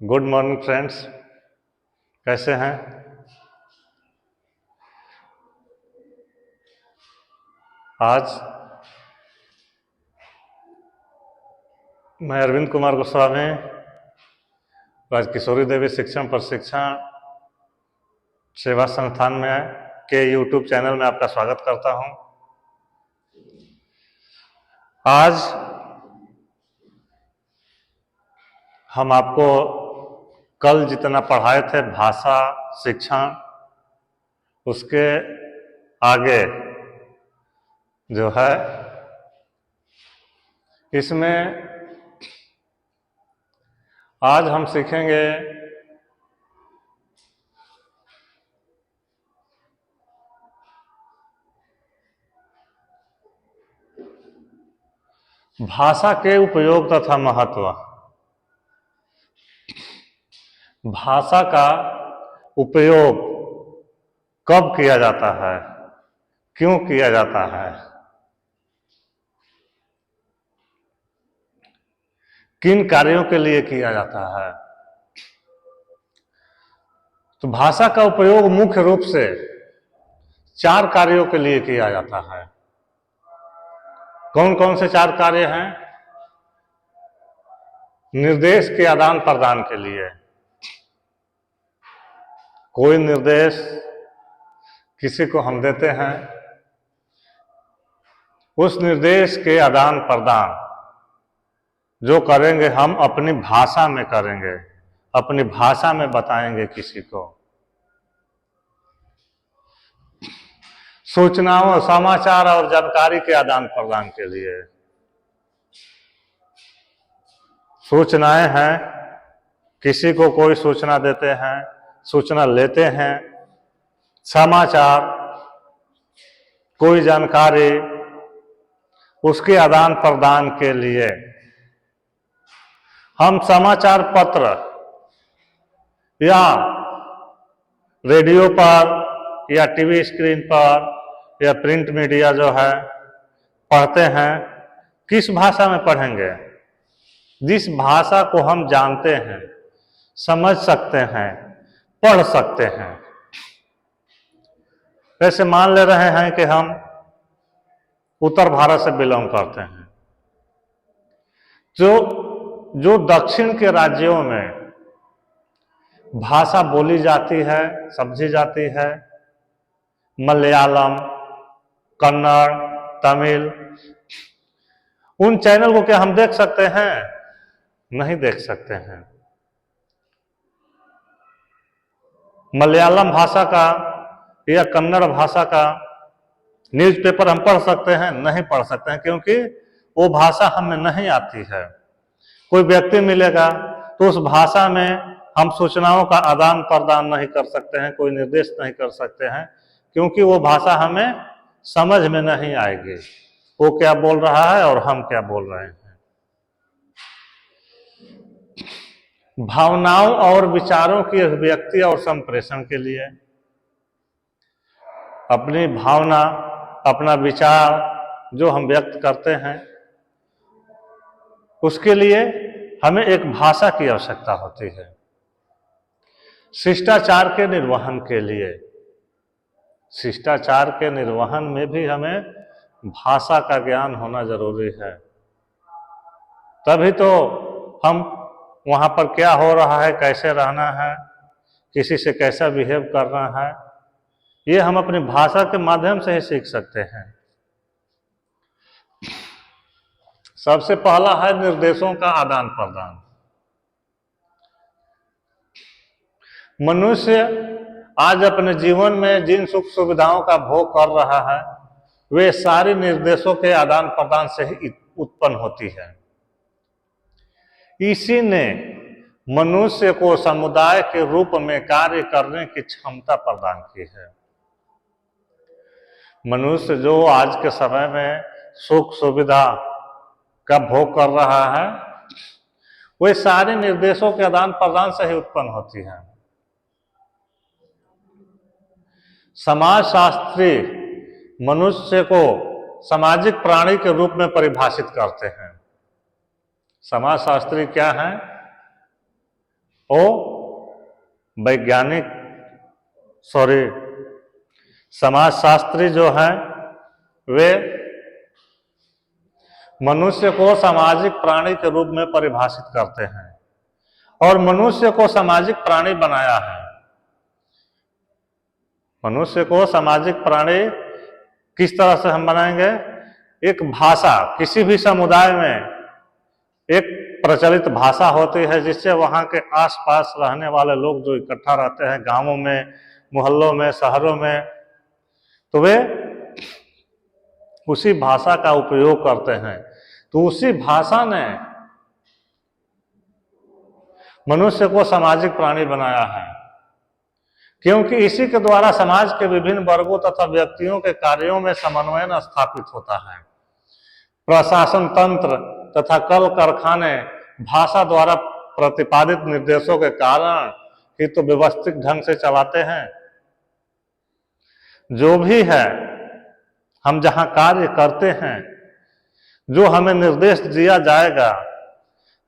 Good morning friends, कैसे हैं। आज मैं अरविंद कुमार गोस्वामी राजकिशोरी देवी शिक्षण प्रशिक्षण सेवा संस्थान में के यूट्यूब चैनल में आपका स्वागत करता हूं। आज हम आपको कल जितना पढ़ाए थे भाषा शिक्षण, उसके आगे जो है इसमें आज हम सीखेंगे भाषा के उपयोग तथा महत्व। भाषा का उपयोग कब किया जाता है, क्यों किया जाता है, किन कार्यों के लिए किया जाता है। तो भाषा का उपयोग मुख्य रूप से 4 कार्यों के लिए किया जाता है। कौन कौन से 4 कार्य हैं? निर्देश के आदान प्रदान के लिए। कोई निर्देश किसी को हम देते हैं, उस निर्देश के आदान प्रदान जो करेंगे हम अपनी भाषा में करेंगे, अपनी भाषा में बताएंगे किसी को। सूचनाओं, समाचार और जानकारी के आदान प्रदान के लिए। सूचनाएं हैं, किसी को कोई सूचना देते हैं, सूचना लेते हैं। समाचार, कोई जानकारी, उसके आदान प्रदान के लिए हम समाचार पत्र या रेडियो पर या टीवी स्क्रीन पर या प्रिंट मीडिया जो है पढ़ते हैं। किस भाषा में पढ़ेंगे? जिस भाषा को हम जानते हैं, समझ सकते हैं, पढ़ सकते हैं। वैसे मान ले रहे हैं कि हम उत्तर भारत से बिलोंग करते हैं। जो दक्षिण के राज्यों में भाषा बोली जाती है, समझी जाती है, मलयालम, कन्नड़, तमिल, उन चैनल को क्या हम देख सकते हैं? नहीं देख सकते हैं। मलयालम भाषा का या कन्नड़ भाषा का न्यूज़पेपर हम पढ़ सकते हैं? नहीं पढ़ सकते हैं, क्योंकि वो भाषा हमें नहीं आती है। कोई व्यक्ति मिलेगा तो उस भाषा में हम सूचनाओं का आदान प्रदान नहीं कर सकते हैं, कोई निर्देश नहीं कर सकते हैं, क्योंकि वो भाषा हमें समझ में नहीं आएगी। वो क्या बोल रहा है और हम क्या बोल रहे हैं। भावनाओं और विचारों की अभिव्यक्ति और संप्रेषण के लिए, अपनी भावना, अपना विचार जो हम व्यक्त करते हैं, उसके लिए हमें एक भाषा की आवश्यकता होती है। शिष्टाचार के निर्वहन के लिए, शिष्टाचार के निर्वहन में भी हमें भाषा का ज्ञान होना जरूरी है। तभी तो हम वहां पर क्या हो रहा है, कैसे रहना है, किसी से कैसा बिहेव करना है, ये हम अपनी भाषा के माध्यम से ही सीख सकते हैं। सबसे पहला है निर्देशों का आदान प्रदान। मनुष्य आज अपने जीवन में जिन सुख सुविधाओं का भोग कर रहा है, वे सारी निर्देशों के आदान प्रदान से ही उत्पन्न होती है। इसी ने मनुष्य को समुदाय के रूप में कार्य करने की क्षमता प्रदान की है। मनुष्य जो आज के समय में सुख सुविधा का भोग कर रहा है, वे सारे निर्देशों के आदान प्रदान से ही उत्पन्न होती है। समाजशास्त्री मनुष्य को सामाजिक प्राणी के रूप में परिभाषित करते हैं। समाजशास्त्री क्या है? वो वैज्ञानिक समाजशास्त्री जो हैं वे मनुष्य को सामाजिक प्राणी के रूप में परिभाषित करते हैं और मनुष्य को सामाजिक प्राणी बनाया है। मनुष्य को सामाजिक प्राणी किस तरह से हम बनाएंगे? एक भाषा, किसी भी समुदाय में एक प्रचलित भाषा होती है जिससे वहां के आसपास रहने वाले लोग जो इकट्ठा रहते हैं गांवों में, मोहल्लों में, शहरों में, तो वे उसी भाषा का उपयोग करते हैं। तो उसी भाषा ने मनुष्य को सामाजिक प्राणी बनाया है, क्योंकि इसी के द्वारा समाज के विभिन्न वर्गों तथा व्यक्तियों के कार्यों में समन्वय स्थापित होता है। प्रशासन तंत्र तथा कल कारखाने भाषा द्वारा प्रतिपादित निर्देशों के कारण ही तो व्यवस्थित ढंग से चलाते हैं। जो भी है, हम जहां कार्य करते हैं, जो हमें निर्देश दिया जाएगा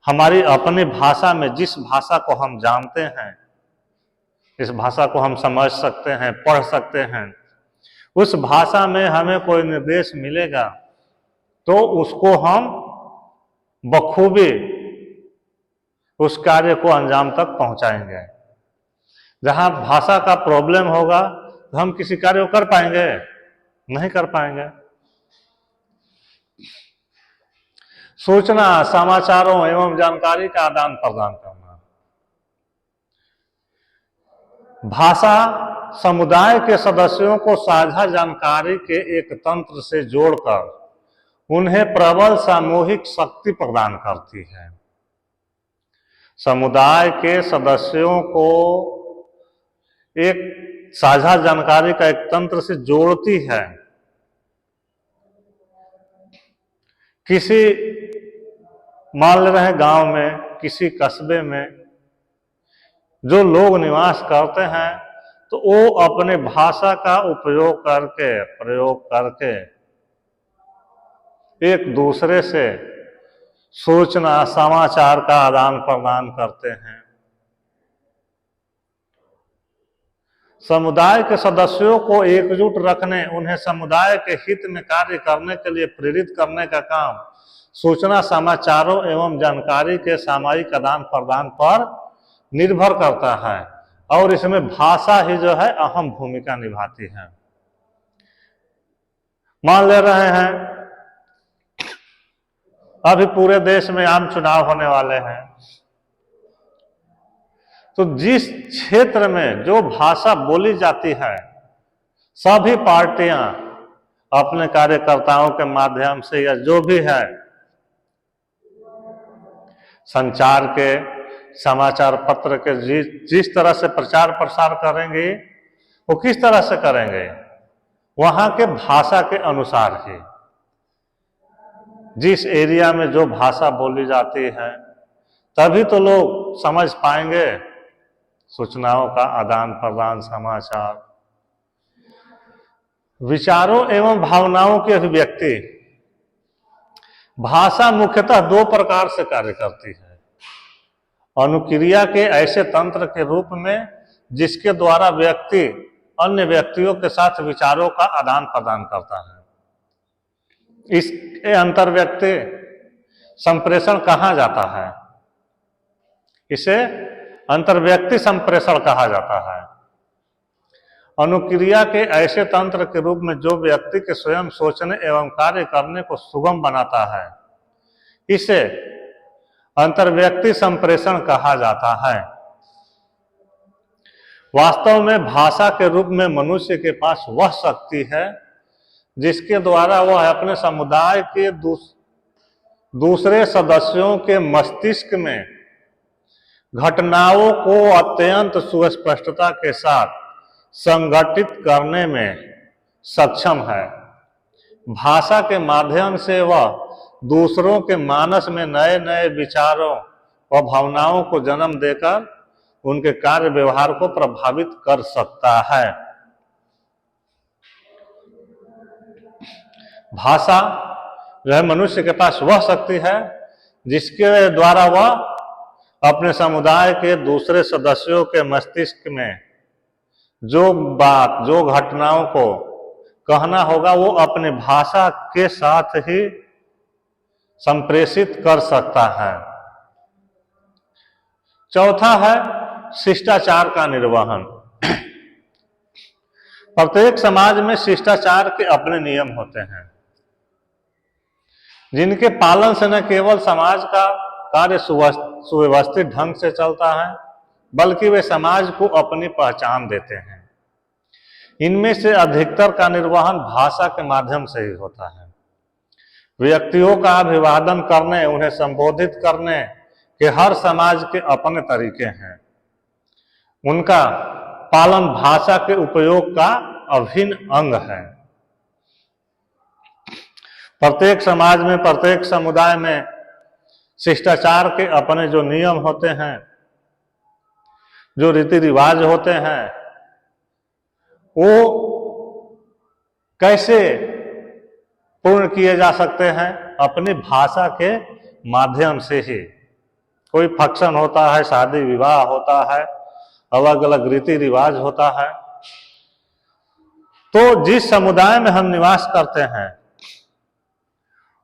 हमारी अपनी भाषा में, जिस भाषा को हम जानते हैं, इस भाषा को हम समझ सकते हैं, पढ़ सकते हैं, उस भाषा में हमें कोई निर्देश मिलेगा तो उसको हम बखूबी उस कार्य को अंजाम तक पहुंचाएंगे। जहां भाषा का प्रॉब्लम होगा तो हम किसी कार्य को कर पाएंगे? नहीं कर पाएंगे। सूचना, समाचारों एवं जानकारी का आदान प्रदान करना। भाषा समुदाय के सदस्यों को साझा जानकारी के एक तंत्र से जोड़कर उन्हें प्रबल सामूहिक शक्ति प्रदान करती है। समुदाय के सदस्यों को एक साझा जानकारी का एक तंत्र से जोड़ती है। किसी, मान ले रहे हैं गांव में, किसी कस्बे में जो लोग निवास करते हैं, तो वो अपने भाषा का उपयोग करके, प्रयोग करके एक दूसरे से सूचना, समाचार का आदान प्रदान करते हैं। समुदाय के सदस्यों को एकजुट रखने, उन्हें समुदाय के हित में कार्य करने के लिए प्रेरित करने का काम सूचना, समाचारों एवं जानकारी के सामयिक आदान प्रदान पर निर्भर करता है और इसमें भाषा ही जो है अहम भूमिका निभाती है। मान ले रहे हैं अभी पूरे देश में आम चुनाव होने वाले हैं, तो जिस क्षेत्र में जो भाषा बोली जाती है, सभी पार्टियां अपने कार्यकर्ताओं के माध्यम से या जो भी है संचार के, समाचार पत्र के जिस तरह से प्रचार प्रसार करेंगे, वो किस तरह से करेंगे? वहां के भाषा के अनुसार ही। जिस एरिया में जो भाषा बोली जाती है तभी तो लोग समझ पाएंगे सूचनाओं का आदान प्रदान, समाचार। विचारों एवं भावनाओं की अभिव्यक्ति। भाषा मुख्यतः दो प्रकार से कार्य करती है। अनुक्रिया के ऐसे तंत्र के रूप में जिसके द्वारा व्यक्ति अन्य व्यक्तियों के साथ विचारों का आदान प्रदान करता है। इसके अंतर्व्यक्ति संप्रेषण कहा जाता है। इसे अंतर्व्यक्ति संप्रेषण कहा जाता है। अनुक्रिया के ऐसे तंत्र के रूप में जो व्यक्ति के स्वयं सोचने एवं कार्य करने को सुगम बनाता है, इसे अंतर्व्यक्ति संप्रेषण कहा जाता है। वास्तव में भाषा के रूप में मनुष्य के पास वह शक्ति है जिसके द्वारा वह अपने समुदाय के दूसरे सदस्यों के मस्तिष्क में घटनाओं को अत्यंत सुस्पष्टता के साथ संगठित करने में सक्षम है। भाषा के माध्यम से वह दूसरों के मानस में नए नए विचारों व भावनाओं को जन्म देकर उनके कार्य व्यवहार को प्रभावित कर सकता है। भाषा जो है मनुष्य के पास वह शक्ति है जिसके द्वारा वह अपने समुदाय के दूसरे सदस्यों के मस्तिष्क में जो बात, जो घटनाओं को कहना होगा, वो अपनी भाषा के साथ ही संप्रेषित कर सकता है। चौथा है शिष्टाचार का निर्वहन। प्रत्येक समाज में शिष्टाचार के अपने नियम होते हैं, जिनके पालन से न केवल समाज का कार्य सुव्यवस्थित ढंग से चलता है, बल्कि वे समाज को अपनी पहचान देते हैं। इनमें से अधिकतर का निर्वहन भाषा के माध्यम से ही होता है। व्यक्तियों का अभिवादन करने, उन्हें संबोधित करने के हर समाज के अपने तरीके हैं। उनका पालन भाषा के उपयोग का अभिन्न अंग है। प्रत्येक समाज में, प्रत्येक समुदाय में शिष्टाचार के अपने जो नियम होते हैं, जो रीति रिवाज होते हैं, वो कैसे पूर्ण किए जा सकते हैं? अपनी भाषा के माध्यम से ही। कोई फंक्शन होता है, शादी विवाह होता है, अलग अलग रीति रिवाज होता है, तो जिस समुदाय में हम निवास करते हैं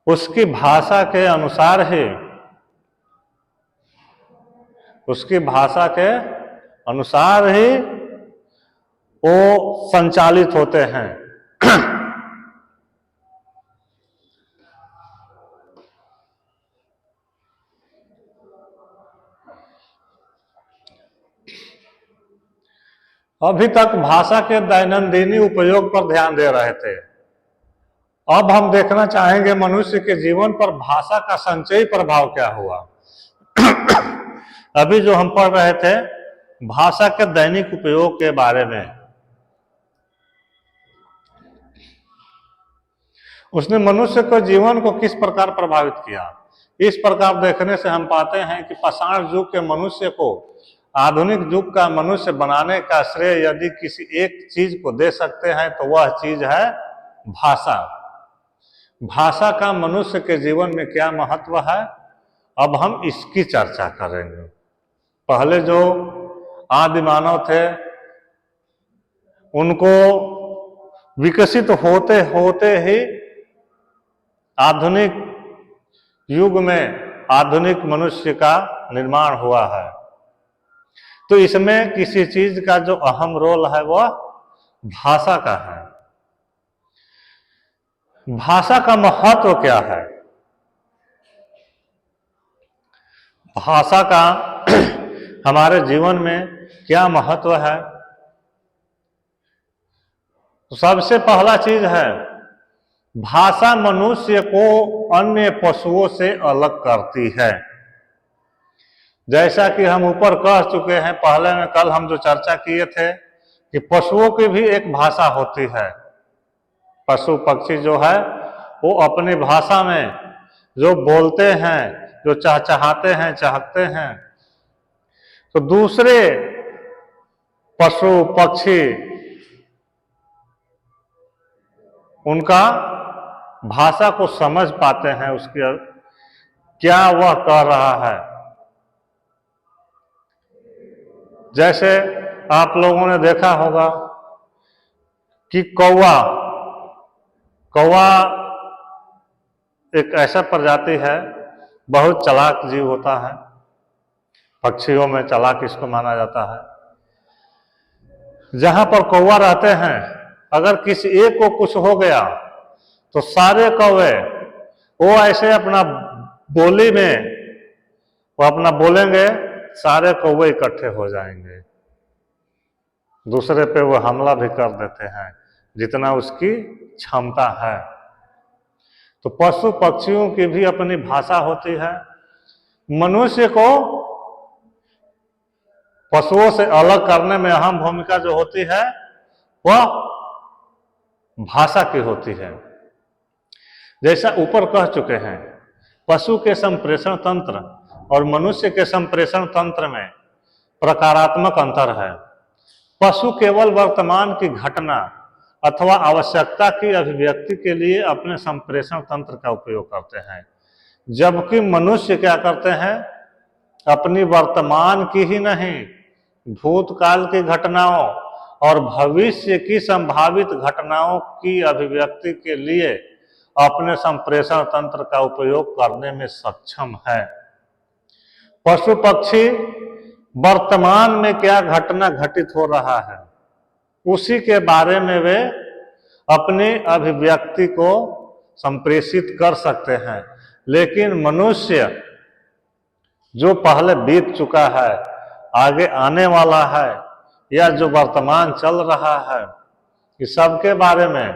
उसकी भाषा के अनुसार ही, उसकी भाषा के अनुसार ही वो संचालित होते हैं। अभी तक भाषा के दैनंदिनी उपयोग पर ध्यान दे रहे थे। अब हम देखना चाहेंगे मनुष्य के जीवन पर भाषा का संचयी प्रभाव क्या हुआ। अभी जो हम पढ़ रहे थे भाषा के दैनिक उपयोग के बारे में, उसने मनुष्य के जीवन को किस प्रकार प्रभावित किया। इस प्रकार देखने से हम पाते हैं कि पाषाण युग के मनुष्य को आधुनिक युग का मनुष्य बनाने का श्रेय यदि किसी एक चीज को दे सकते हैं तो वह चीज है भाषा। भाषा का मनुष्य के जीवन में क्या महत्व है, अब हम इसकी चर्चा करेंगे। पहले जो आदि मानव थे, उनको विकसित होते होते ही आधुनिक युग में आधुनिक मनुष्य का निर्माण हुआ है। तो इसमें किसी चीज का जो अहम रोल है वह भाषा का है। भाषा का महत्व क्या है? भाषा का हमारे जीवन में क्या महत्व है? तो सबसे पहला चीज है, भाषा मनुष्य को अन्य पशुओं से अलग करती है। जैसा कि हम ऊपर कह चुके हैं, पहले में कल हम जो चर्चा किए थे कि पशुओं की भी एक भाषा होती है। पशु पक्षी जो है वो अपनी भाषा में जो बोलते हैं, जो चहचहाते हैं, चहकते हैं, तो दूसरे पशु पक्षी उनका भाषा को समझ पाते हैं, उसकी क्या वह कह रहा है। जैसे आप लोगों ने देखा होगा कि कौवा एक ऐसा प्रजाति है, बहुत चालाक जीव होता है, पक्षियों में चालाक इसको माना जाता है। जहां पर कौवा रहते हैं, अगर किसी एक को कुछ हो गया तो सारे कौवे वो ऐसे अपना बोली में वो अपना बोलेंगे, सारे कौवे इकट्ठे हो जाएंगे, दूसरे पे वो हमला भी कर देते हैं जितना उसकी क्षमता है। तो पशु पक्षियों की भी अपनी भाषा होती है। मनुष्य को पशुओं से अलग करने में अहम भूमिका जो होती है वह भाषा की होती है। जैसा ऊपर कह चुके हैं, पशु के संप्रेषण तंत्र और मनुष्य के संप्रेषण तंत्र में प्रकारात्मक अंतर है। पशु केवल वर्तमान की घटना अथवा आवश्यकता की अभिव्यक्ति के लिए अपने संप्रेषण तंत्र का उपयोग करते हैं, जबकि मनुष्य क्या करते हैं, अपनी वर्तमान की ही नहीं, भूतकाल की घटनाओं और भविष्य की संभावित घटनाओं की अभिव्यक्ति के लिए अपने संप्रेषण तंत्र का उपयोग करने में सक्षम है। पशु पक्षी वर्तमान में क्या घटना घटित हो रहा है उसी के बारे में वे अपनी अभिव्यक्ति को संप्रेषित कर सकते हैं, लेकिन मनुष्य जो पहले बीत चुका है, आगे आने वाला है या जो वर्तमान चल रहा है, इस सब के बारे में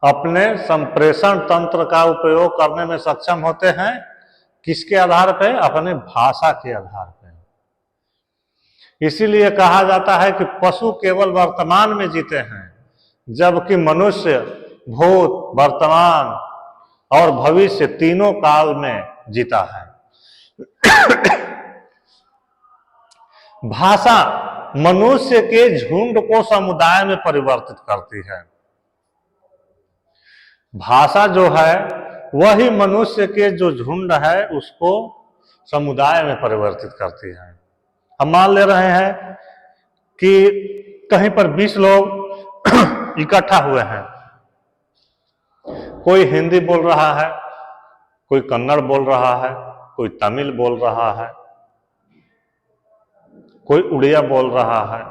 अपने संप्रेषण तंत्र का उपयोग करने में सक्षम होते हैं। किसके आधार पे? अपने भाषा के आधार पे। इसीलिए कहा जाता है कि पशु केवल वर्तमान में जीते हैं, जबकि मनुष्य भूत, वर्तमान और भविष्य तीनों काल में जीता है। भाषा मनुष्य के झुंड को समुदाय में परिवर्तित करती है। भाषा जो है वही मनुष्य के जो झुंड है उसको समुदाय में परिवर्तित करती है। हम मान ले रहे हैं कि कहीं पर 20 लोग इकट्ठा हुए हैं, कोई हिंदी बोल रहा है, कोई कन्नड़ बोल रहा है, कोई तमिल बोल रहा है, कोई उड़िया बोल रहा है,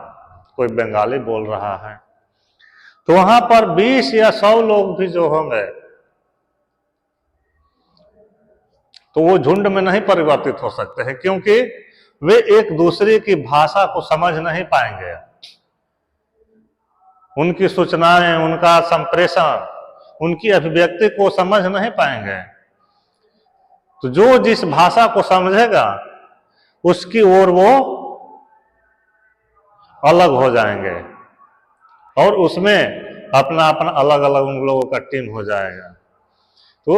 कोई बंगाली बोल रहा है, तो वहां पर 20 या 100 लोग भी जो होंगे तो वो झुंड में नहीं परिवर्तित हो सकते हैं, क्योंकि वे एक दूसरे की भाषा को समझ नहीं पाएंगे। उनकी सूचनाएं, उनका संप्रेषण, उनकी अभिव्यक्ति को समझ नहीं पाएंगे। तो जो जिस भाषा को समझेगा उसकी ओर वो अलग हो जाएंगे और उसमें अपना अपना अलग अलग उन लोगों का टीम हो जाएगा। तो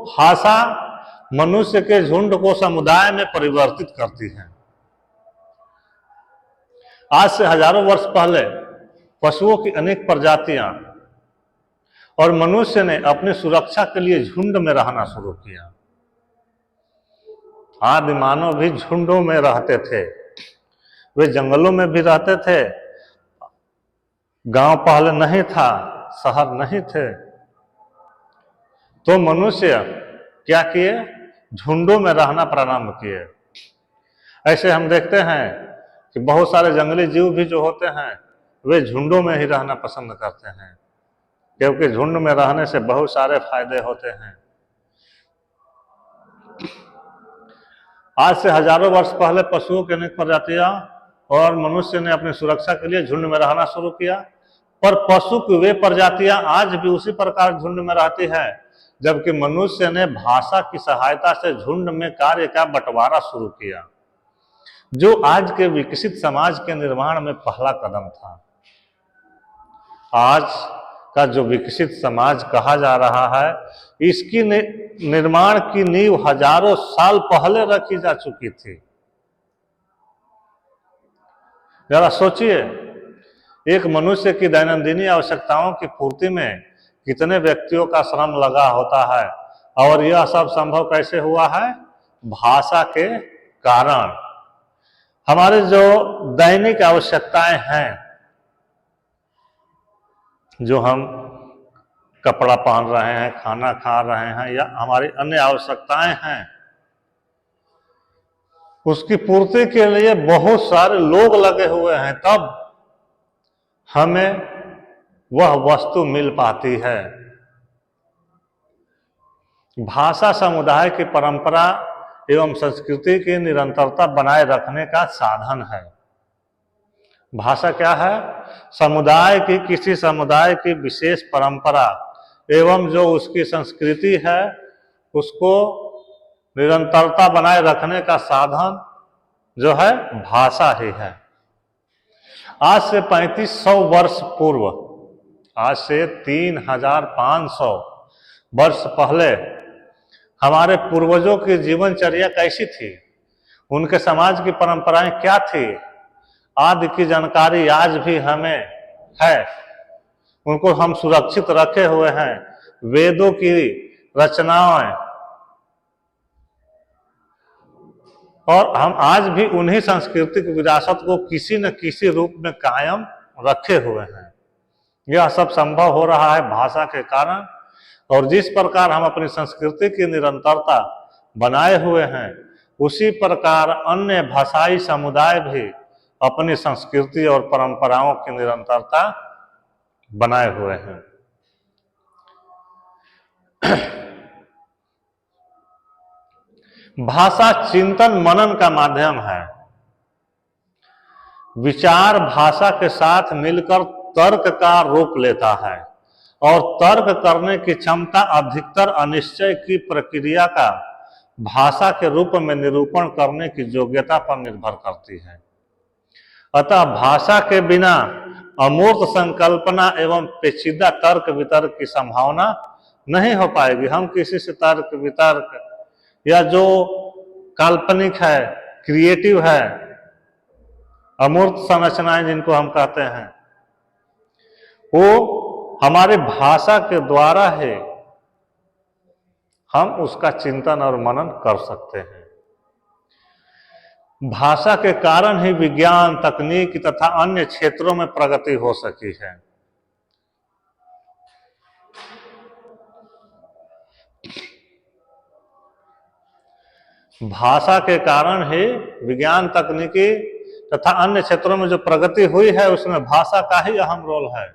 भाषा मनुष्य के झुंड को समुदाय में परिवर्तित करती है। आज से हजारों वर्ष पहले पशुओं की अनेक प्रजातियां और मनुष्य ने अपनी सुरक्षा के लिए झुंड में रहना शुरू किया। आदि मानव भी झुंडों में रहते थे, वे जंगलों में भी रहते थे। गांव पहले नहीं था, शहर नहीं थे, तो मनुष्य क्या किए? झुंडों में रहना प्रारंभ किए। ऐसे हम देखते हैं कि बहुत सारे जंगली जीव भी जो होते हैं वे झुंडों में ही रहना पसंद करते हैं, क्योंकि झुंड में रहने से बहुत सारे फायदे होते हैं। आज से हजारों वर्ष पहले पशुओं की अनेक प्रजातियां और मनुष्य ने अपनी सुरक्षा के लिए झुंड में रहना शुरू किया, पर पशु की वे प्रजातियां आज भी उसी प्रकार झुंड में रहती है, जबकि मनुष्य ने भाषा की सहायता से झुंड में कार्य का बंटवारा शुरू किया, जो आज के विकसित समाज के निर्माण में पहला कदम था। आज का जो विकसित समाज कहा जा रहा है, इसकी निर्माण की नींव हजारों साल पहले रखी जा चुकी थी। जरा सोचिए, एक मनुष्य की दैनंदिन आवश्यकताओं की पूर्ति में कितने व्यक्तियों का श्रम लगा होता है, और यह सब संभव कैसे हुआ है? भाषा के कारण। हमारे जो दैनिक आवश्यकताएं हैं, जो हम कपड़ा पहन रहे हैं, खाना खा रहे हैं, या हमारी अन्य आवश्यकताएं हैं, उसकी पूर्ति के लिए बहुत सारे लोग लगे हुए हैं, तब हमें वह वस्तु मिल पाती है। भाषा समुदाय की परंपरा एवं संस्कृति की निरंतरता बनाए रखने का साधन है। भाषा क्या है? समुदाय की, किसी समुदाय की विशेष परंपरा एवं जो उसकी संस्कृति है उसको निरंतरता बनाए रखने का साधन जो है भाषा ही है। आज से 3500 वर्ष पूर्व, आज से 3500 वर्ष पहले हमारे पूर्वजों की जीवनचर्या कैसी थी, उनके समाज की परंपराएं क्या थी, आदि की जानकारी आज भी हमें है। उनको हम सुरक्षित रखे हुए हैं। वेदों की रचनाएं और हम आज भी उन्हीं सांस्कृतिक विरासत को किसी न किसी रूप में कायम रखे हुए हैं। यह सब संभव हो रहा है भाषा के कारण, और जिस प्रकार हम अपनी संस्कृति की निरंतरता बनाए हुए हैं, उसी प्रकार अन्य भाषाई समुदाय भी अपनी संस्कृति और परंपराओं की निरंतरता बनाए हुए हैं। भाषा चिंतन मनन का माध्यम है। विचार भाषा के साथ मिलकर तर्क का रूप लेता है, और तर्क करने की क्षमता अधिकतर अनिश्चय की प्रक्रिया का भाषा के रूप में निरूपण करने की योग्यता पर निर्भर करती है। अतः भाषा के बिना अमूर्त संकल्पना एवं पेचीदा तर्क वितर्क की संभावना नहीं हो पाएगी। हम किसी से तर्क वितर्क या जो काल्पनिक है, क्रिएटिव है, अमूर्त संरचनाएं जिनको हम कहते हैं, वो हमारे भाषा के द्वारा है हम उसका चिंतन और मनन कर सकते हैं। भाषा के कारण ही विज्ञान, तकनीक तथा अन्य क्षेत्रों में प्रगति हो सकी है। भाषा के कारण ही विज्ञान, तकनीकी तथा अन्य क्षेत्रों में जो प्रगति हुई है, उसमें भाषा का ही अहम रोल है।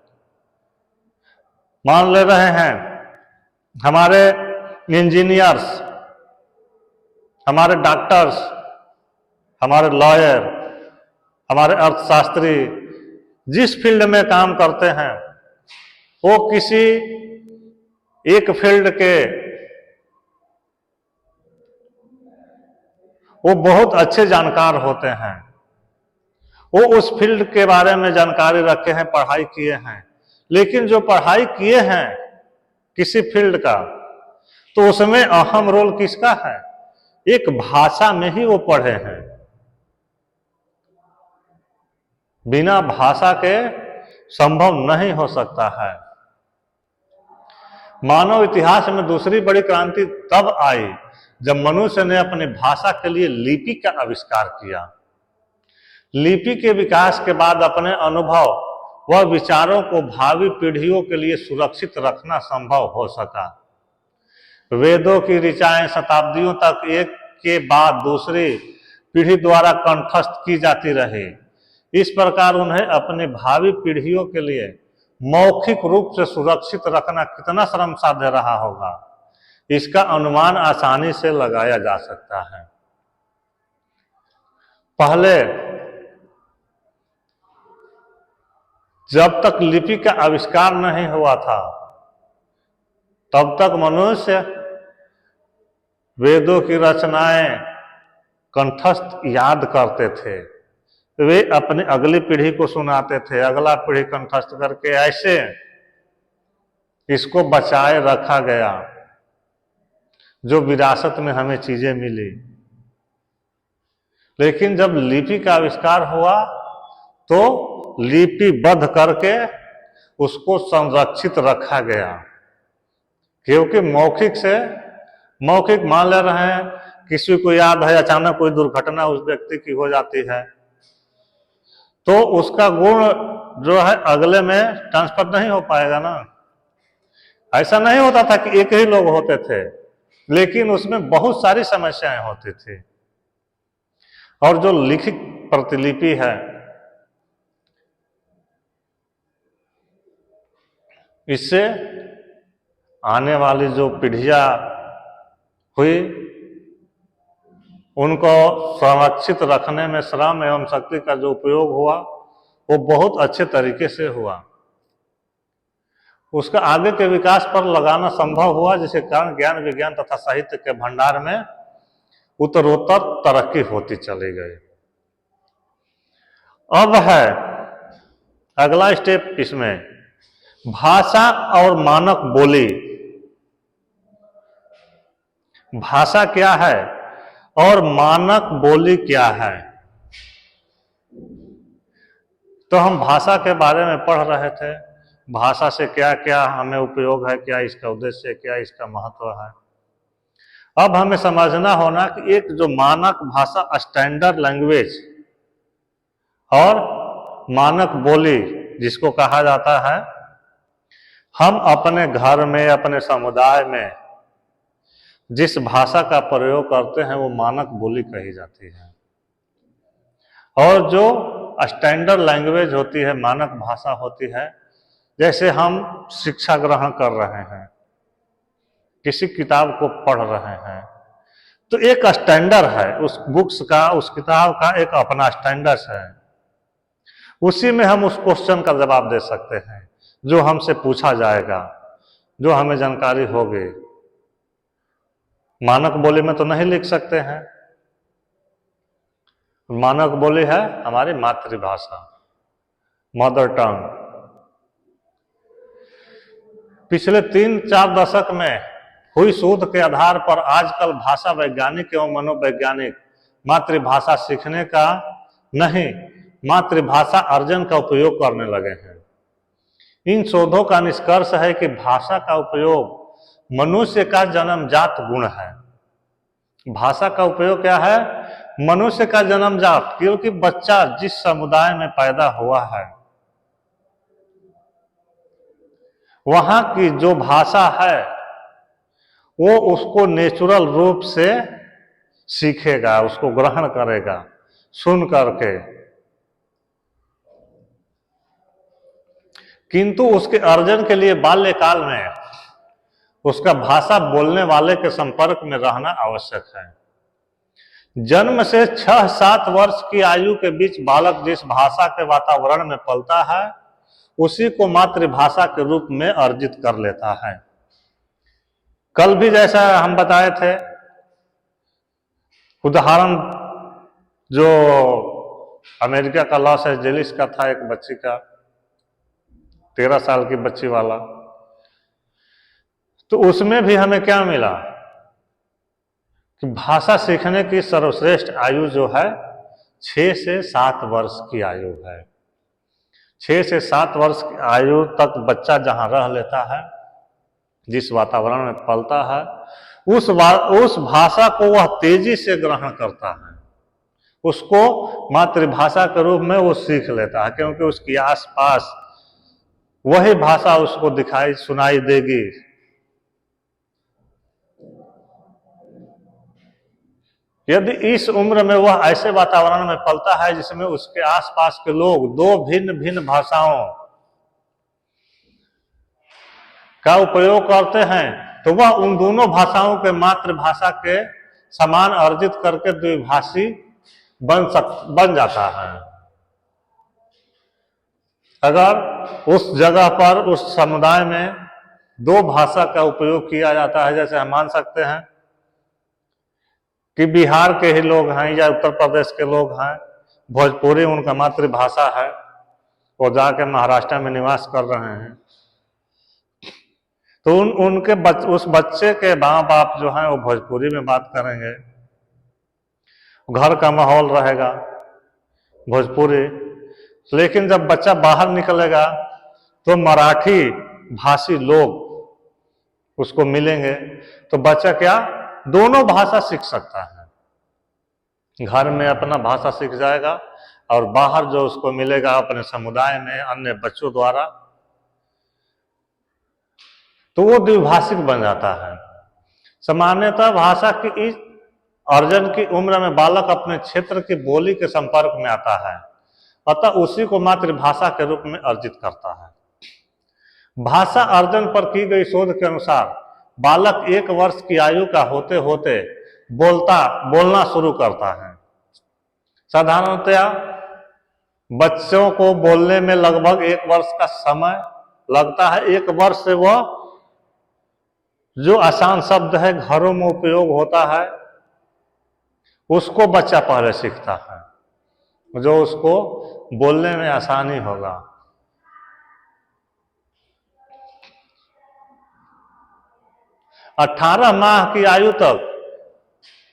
मान ले रहे हैं हमारे इंजीनियर्स, हमारे डॉक्टर्स, हमारे लॉयर, हमारे अर्थशास्त्री जिस फील्ड में काम करते हैं, वो किसी एक फील्ड के वो बहुत अच्छे जानकार होते हैं। वो उस फील्ड के बारे में जानकारी रखे हैं, पढ़ाई किए हैं, लेकिन जो पढ़ाई किए हैं किसी फील्ड का, तो उसमें अहम रोल किसका है? एक भाषा में ही वो पढ़े हैं। बिना भाषा के संभव नहीं हो सकता है। मानव इतिहास में दूसरी बड़ी क्रांति तब आई जब मनुष्य ने अपनी भाषा के लिए लिपि का आविष्कार किया। लिपि के विकास के बाद अपने अनुभव व विचारों को भावी पीढ़ियों के लिए सुरक्षित रखना संभव हो सका। वेदों की ऋचाएं शताब्दियों तक एक के बाद दूसरी पीढ़ी द्वारा कंठस्थ की जाती रही। इस प्रकार उन्हें अपनी भावी पीढ़ियों के लिए मौखिक रूप से सुरक्षित रखना कितना श्रम साध्य रहा होगा, इसका अनुमान आसानी से लगाया जा सकता है। पहले जब तक लिपि का आविष्कार नहीं हुआ था, तब तक मनुष्य वेदों की रचनाएं कंठस्थ याद करते थे। वे अपनी अगली पीढ़ी को सुनाते थे, अगला पीढ़ी कंठस्थ करके ऐसे इसको बचाए रखा गया, जो विरासत में हमें चीजें मिली। लेकिन जब लिपि का आविष्कार हुआ तो लिपिबद्ध करके उसको संरक्षित रखा गया, क्योंकि मौखिक मान ले रहे हैं, किसी को याद है अचानक कोई दुर्घटना उस व्यक्ति की हो जाती है, तो उसका गुण जो है अगले में ट्रांसफर नहीं हो पाएगा ना। ऐसा नहीं होता था कि एक ही लोग होते थे, लेकिन उसमें बहुत सारी समस्याएं होती थी। और जो लिखित प्रतिलिपि है, इससे आने वाली जो पीढ़ियां हुई, उनको संरक्षित रखने में श्रम एवं शक्ति का जो उपयोग हुआ, वो बहुत अच्छे तरीके से हुआ। उसका आगे के विकास पर लगाना संभव हुआ, जिसके कारण ज्ञान, विज्ञान तथा साहित्य के भंडार में उत्तरोत्तर तरक्की होती चली गई। अब है अगला स्टेप इसमें, भाषा और मानक बोली। भाषा क्या है और मानक बोली क्या है? तो हम भाषा के बारे में पढ़ रहे थे, भाषा से क्या क्या हमें उपयोग है, क्या इसका उद्देश्य है, क्या इसका महत्व है। अब हमें समझना होना कि एक जो मानक भाषा स्टैंडर्ड लैंग्वेज और मानक बोली जिसको कहा जाता है, हम अपने घर में अपने समुदाय में जिस भाषा का प्रयोग करते हैं वो मानक बोली कही जाती है। और जो स्टैंडर्ड लैंग्वेज होती है, मानक भाषा होती है, जैसे हम शिक्षा ग्रहण कर रहे हैं, किसी किताब को पढ़ रहे हैं, तो एक स्टैंडर्ड है उस बुक्स का, उस किताब का एक अपना स्टैंडर्ड है। उसी में हम उस क्वेश्चन का जवाब दे सकते हैं जो हमसे पूछा जाएगा, जो हमें जानकारी होगी। मानक बोली में तो नहीं लिख सकते हैं। मानक बोली है हमारी मातृभाषा, मदर टंग। पिछले 3-4 दशक में हुई शोध के आधार पर आजकल भाषा वैज्ञानिक एवं मनोवैज्ञानिक मातृभाषा सीखने का नहीं, मातृभाषा अर्जन का उपयोग करने लगे हैं। इन शोधों का निष्कर्ष है कि भाषा का उपयोग मनुष्य का जन्मजात गुण है। भाषा का उपयोग क्या है? मनुष्य का जन्मजात, क्योंकि बच्चा जिस समुदाय में पैदा हुआ है वहां की जो भाषा है वो उसको नेचुरल रूप से सीखेगा, उसको ग्रहण करेगा सुन करके। किंतु उसके अर्जन के लिए बाल्यकाल में उसका भाषा बोलने वाले के संपर्क में रहना आवश्यक है। जन्म से 6-7 वर्ष की आयु के बीच बालक जिस भाषा के वातावरण में पलता है उसी को मातृभाषा के रूप में अर्जित कर लेता है। कल भी जैसा हम बताए थे उदाहरण, जो अमेरिका का लॉस एंजेलिस का था, एक बच्ची का, 13 साल की बच्ची वाला, तो उसमें भी हमें क्या मिला कि भाषा सीखने की सर्वश्रेष्ठ आयु जो है 6 से 7 वर्ष की आयु है। 6 से 7 वर्ष की आयु तक बच्चा जहां रह लेता है, जिस वातावरण में पलता है, उस भाषा को वह तेजी से ग्रहण करता है, उसको मातृभाषा के रूप में वो सीख लेता है, क्योंकि उसके आसपास वही भाषा उसको दिखाई सुनाई देगी। यदि इस उम्र में वह ऐसे वातावरण में पलता है जिसमें उसके आसपास के लोग दो भिन्न भिन्न भाषाओं का उपयोग करते हैं, तो वह उन दोनों भाषाओं के मातृभाषा के समान अर्जित करके द्विभाषी बन जाता है। अगर उस जगह पर, उस समुदाय में 2 भाषा का उपयोग किया जाता है, जैसे हम मान सकते हैं कि बिहार के ही लोग हैं या उत्तर प्रदेश के लोग हैं, भोजपुरी उनका मातृभाषा है, वो जाके महाराष्ट्र में निवास कर रहे हैं, तो उनके उस बच्चे के माँ बाप जो हैं वो भोजपुरी में बात करेंगे, घर का माहौल रहेगा भोजपुरी। लेकिन जब बच्चा बाहर निकलेगा तो मराठी भाषी लोग उसको मिलेंगे, तो बच्चा क्या दोनों भाषा सीख सकता है। घर में अपना भाषा सीख जाएगा और बाहर जो उसको मिलेगा अपने समुदाय में अन्य बच्चों द्वारा, तो वो द्विभाषिक बन जाता है। सामान्यतः भाषा की इस अर्जन की उम्र में बालक अपने क्षेत्र की बोली के संपर्क में आता है, अतः उसी को मातृभाषा के रूप में अर्जित करता है। भाषा अर्जन पर की गई शोध के अनुसार बालक 1 वर्ष की आयु का होते होते बोलना शुरू करता है। साधारणतया बच्चों को बोलने में लगभग 1 वर्ष का समय लगता है। 1 वर्ष से वह जो आसान शब्द है घरों में उपयोग होता है उसको बच्चा पहले सीखता है, जो उसको बोलने में आसानी होगा। और 18 माह की आयु तक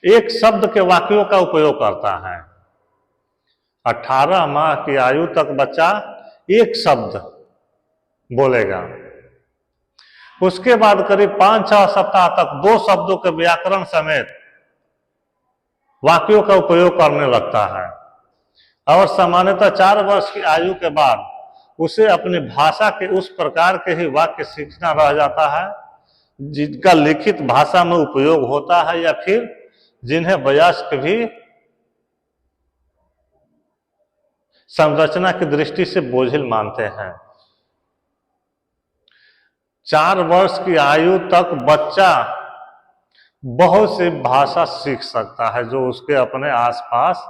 एक शब्द के वाक्यों का उपयोग करता है। 18 माह की आयु तक बच्चा एक शब्द बोलेगा। उसके बाद करीब 5-6 सप्ताह तक 2 शब्दों के व्याकरण समेत वाक्यों का उपयोग करने लगता है। और सामान्यतः 4 वर्ष की आयु के बाद उसे अपनी भाषा के उस प्रकार के ही वाक्य सीखना रह जाता है जिनका लिखित भाषा में उपयोग होता है, या फिर जिन्हें वयस्क भी संरचना की दृष्टि से बोझिल मानते हैं। 4 वर्ष की आयु तक बच्चा बहुत सी भाषा सीख सकता है जो उसके अपने आसपास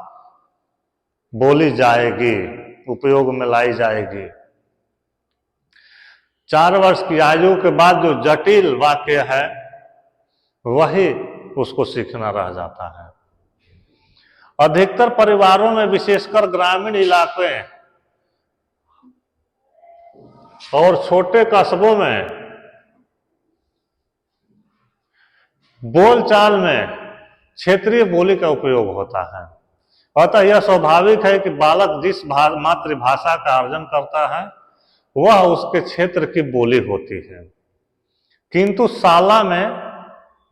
बोली जाएगी, उपयोग में लाई जाएगी। 4 वर्ष की आयु के बाद जो जटिल वाक्य है वही उसको सीखना रह जाता है। अधिकतर परिवारों में, विशेषकर ग्रामीण इलाके और छोटे कस्बों में, बोलचाल में क्षेत्रीय बोली का उपयोग होता है। अतः यह स्वाभाविक है कि बालक जिस मातृभाषा का अर्जन करता है वह उसके क्षेत्र की बोली होती है। किंतु शाला में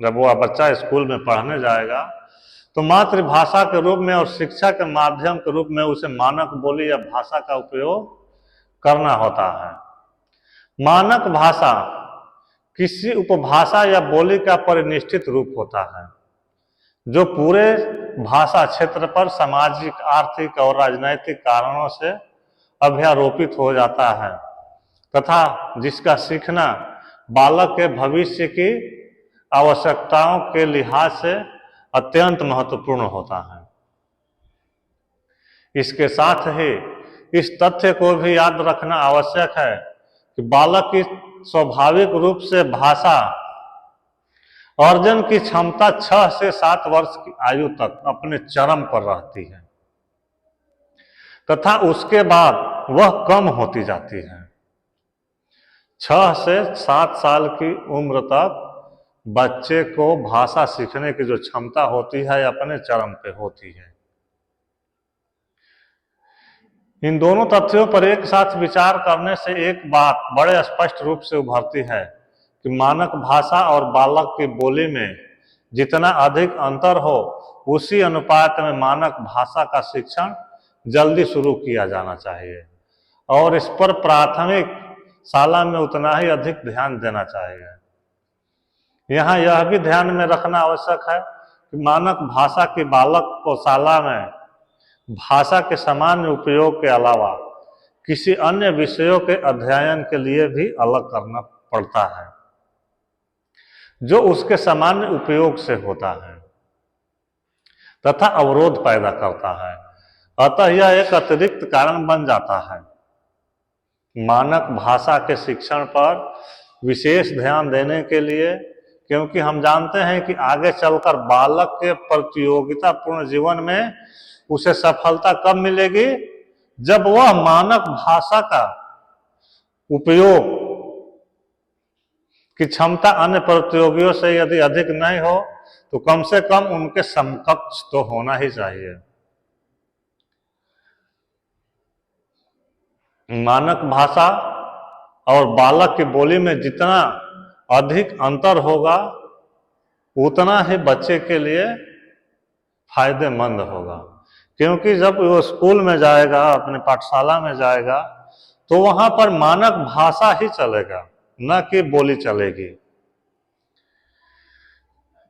जब वह बच्चा स्कूल में पढ़ने जाएगा तो मातृभाषा के रूप में और शिक्षा के माध्यम के रूप में उसे मानक बोली या भाषा का उपयोग करना होता है। मानक भाषा किसी उपभाषा या बोली का परिनिष्ठित रूप होता है जो पूरे भाषा क्षेत्र पर सामाजिक, आर्थिक और राजनैतिक कारणों से अभ्यारोपित हो जाता है तथा जिसका सीखना बालक के भविष्य की आवश्यकताओं के लिहाज से अत्यंत महत्वपूर्ण होता है। इसके साथ ही इस तथ्य को भी याद रखना आवश्यक है कि बालक की स्वाभाविक रूप से भाषा अर्जन की क्षमता 6 से 7 वर्ष की आयु तक अपने चरम पर रहती है तथा उसके बाद वह कम होती जाती है। 6 से 7 साल की उम्र तक बच्चे को भाषा सीखने की जो क्षमता होती है अपने चरम पे होती है। इन दोनों तथ्यों पर एक साथ विचार करने से एक बात बड़े स्पष्ट रूप से उभरती है कि मानक भाषा और बालक की बोली में जितना अधिक अंतर हो उसी अनुपात में मानक भाषा का शिक्षण जल्दी शुरू किया जाना चाहिए और इस पर प्राथमिक शाला में उतना ही अधिक ध्यान देना चाहिए। यहाँ यह भी ध्यान में रखना आवश्यक है कि मानक भाषा की बालक को शाला में भाषा के सामान्य उपयोग के अलावा किसी अन्य विषयों के अध्ययन के लिए भी अलग करना पड़ता है जो उसके सामान्य उपयोग से होता है तथा अवरोध पैदा करता है। अतः यह एक अतिरिक्त कारण बन जाता है। मानक भाषा के शिक्षण पर विशेष ध्यान देने के लिए, क्योंकि हम जानते हैं कि आगे चलकर बालक के प्रतियोगितापूर्ण जीवन में उसे सफलता कब मिलेगी, जब वह मानक भाषा का उपयोग की क्षमता अन्य प्रतियोगियों से यदि अधिक नहीं हो तो कम से कम उनके समकक्ष तो होना ही चाहिए। मानक भाषा और बालक की बोली में जितना अधिक अंतर होगा उतना ही बच्चे के लिए फायदेमंद होगा, क्योंकि जब वो स्कूल में जाएगा, अपने पाठशाला में जाएगा, तो वहां पर मानक भाषा ही चलेगा, न कि बोली चलेगी।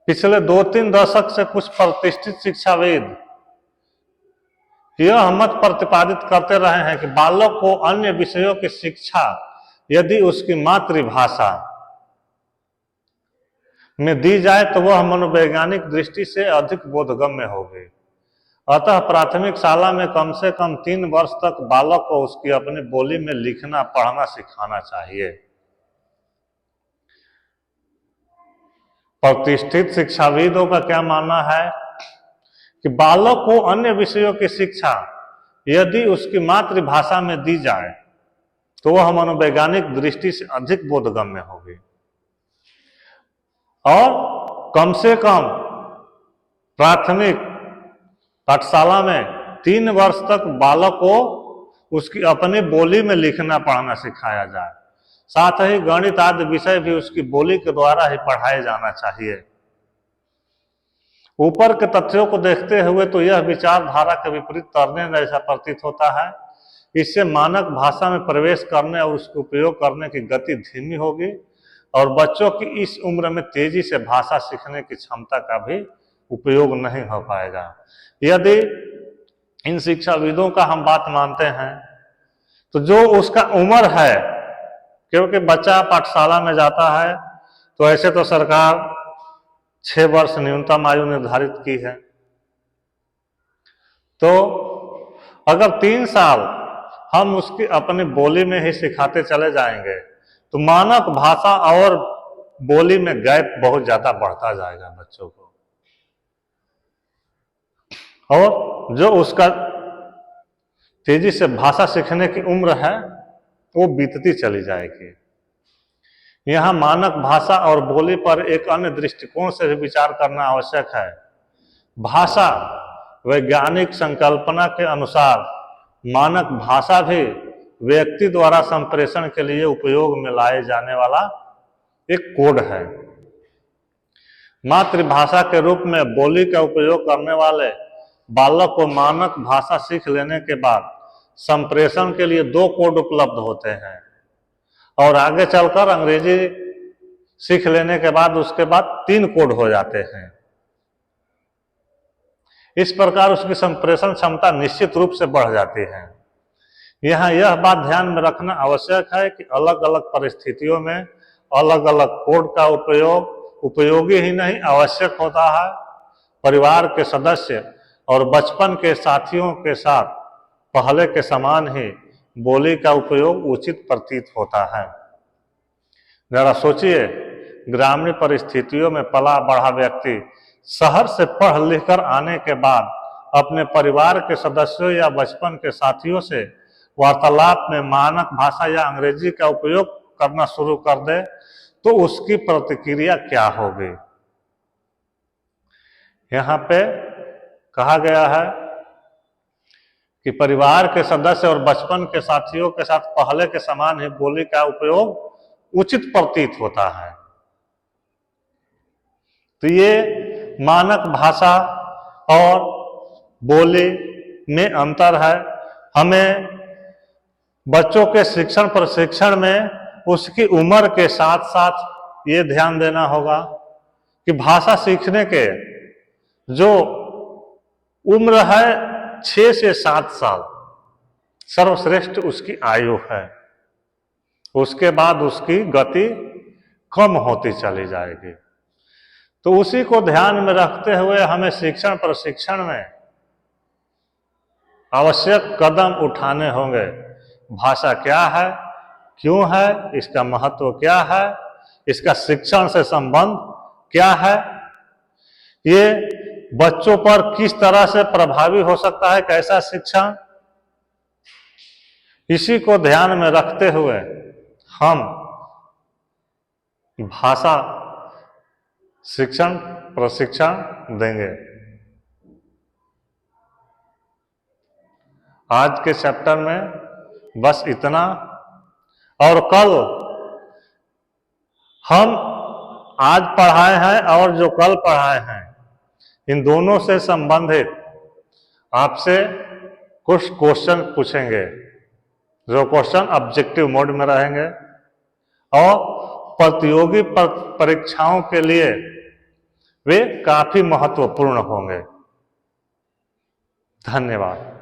पिछले 2-3 दशक से कुछ प्रतिष्ठित शिक्षाविद यह मत प्रतिपादित करते रहे हैं कि बालक को अन्य विषयों की शिक्षा यदि उसकी मातृभाषा में दी जाए तो वह मनोवैज्ञानिक दृष्टि से अधिक बोधगम्य होगी। अतः प्राथमिक शाला में कम से कम 3 वर्ष तक बालक को उसकी अपनी बोली में लिखना पढ़ना सिखाना चाहिए। प्रतिष्ठित शिक्षाविदों का क्या मानना है कि बालक को अन्य विषयों की शिक्षा यदि उसकी मातृभाषा में दी जाए तो वह मनोवैज्ञानिक दृष्टि से अधिक बोधगम्य होगी और कम से कम प्राथमिक पाठशाला में 3 वर्ष तक बालक को उसकी अपनी बोली में लिखना पढ़ना सिखाया जाए। साथ ही गणित आदि विषय भी उसकी बोली के द्वारा ही पढ़ाए जाना चाहिए। ऊपर के तथ्यों को देखते हुए तो यह विचारधारा के विपरीत तरने जैसा प्रतीत होता है। इससे मानक भाषा में प्रवेश करने और उसका उपयोग करने की गति धीमी होगी और बच्चों की इस उम्र में तेजी से भाषा सीखने की क्षमता का भी उपयोग नहीं हो पाएगा। यदि इन शिक्षाविदों का हम बात मानते हैं तो जो उसका उम्र है, क्योंकि बच्चा पाठशाला में जाता है तो ऐसे तो सरकार 6 वर्ष न्यूनतम आयु निर्धारित की है, तो अगर 3 साल हम उसकी अपनी बोली में ही सिखाते चले जाएंगे तो मानक भाषा और बोली में गैप बहुत ज्यादा बढ़ता जाएगा बच्चों को, और जो उसका तेजी से भाषा सीखने की उम्र है वो बीतती चली जाएगी। यहाँ मानक भाषा और बोली पर एक अन्य दृष्टिकोण से भी विचार करना आवश्यक है। भाषा वैज्ञानिक संकल्पना के अनुसार मानक भाषा भी व्यक्ति द्वारा संप्रेषण के लिए उपयोग में लाए जाने वाला एक कोड है। मातृभाषा के रूप में बोली का उपयोग करने वाले बालक को मानक भाषा सीख लेने के बाद संप्रेषण के लिए 2 कोड उपलब्ध होते हैं और आगे चलकर अंग्रेजी सीख लेने के बाद उसके बाद 3 कोड हो जाते हैं। इस प्रकार उसकी संप्रेषण क्षमता निश्चित रूप से बढ़ जाती है। यहाँ यह बात ध्यान में रखना आवश्यक है कि अलग अलग परिस्थितियों में अलग अलग कोड का उपयोग उपयोगी ही नहीं आवश्यक होता है। परिवार के सदस्य और बचपन के साथियों के साथ पहले के समान ही बोली का उपयोग उचित प्रतीत होता है। जरा सोचिए, ग्रामीण परिस्थितियों में पला बढ़ा व्यक्ति शहर से पढ़ लिख कर आने के बाद अपने परिवार के सदस्यों या बचपन के साथियों से वार्तालाप में मानक भाषा या अंग्रेजी का उपयोग करना शुरू कर दे तो उसकी प्रतिक्रिया क्या होगी। यहाँ पे कहा गया है कि परिवार के सदस्य और बचपन के साथियों के साथ पहले के समान ही बोली का उपयोग उचित प्रतीत होता है। तो ये मानक भाषा और बोली में अंतर है। हमें बच्चों के शिक्षण प्रशिक्षण में उसकी उम्र के साथ साथ ये ध्यान देना होगा कि भाषा सीखने के जो उम्र है 6 से 7 साल सर्वश्रेष्ठ उसकी आयु है, उसके बाद उसकी गति कम होती चली जाएगी। तो उसी को ध्यान में रखते हुए हमें शिक्षण प्रशिक्षण में आवश्यक कदम उठाने होंगे। भाषा क्या है, क्यों है, इसका महत्व क्या है, इसका शिक्षण से संबंध क्या है, ये बच्चों पर किस तरह से प्रभावी हो सकता है, कैसा शिक्षण, इसी को ध्यान में रखते हुए हम भाषा शिक्षण प्रशिक्षण देंगे। आज के चैप्टर में बस इतना, और कल हम आज पढ़ाए हैं और जो कल पढ़ाए हैं इन दोनों से संबंधित आपसे कुछ क्वेश्चन पूछेंगे, जो क्वेश्चन ऑब्जेक्टिव मोड में रहेंगे और प्रतियोगी परीक्षाओं के लिए वे काफी महत्वपूर्ण होंगे। धन्यवाद।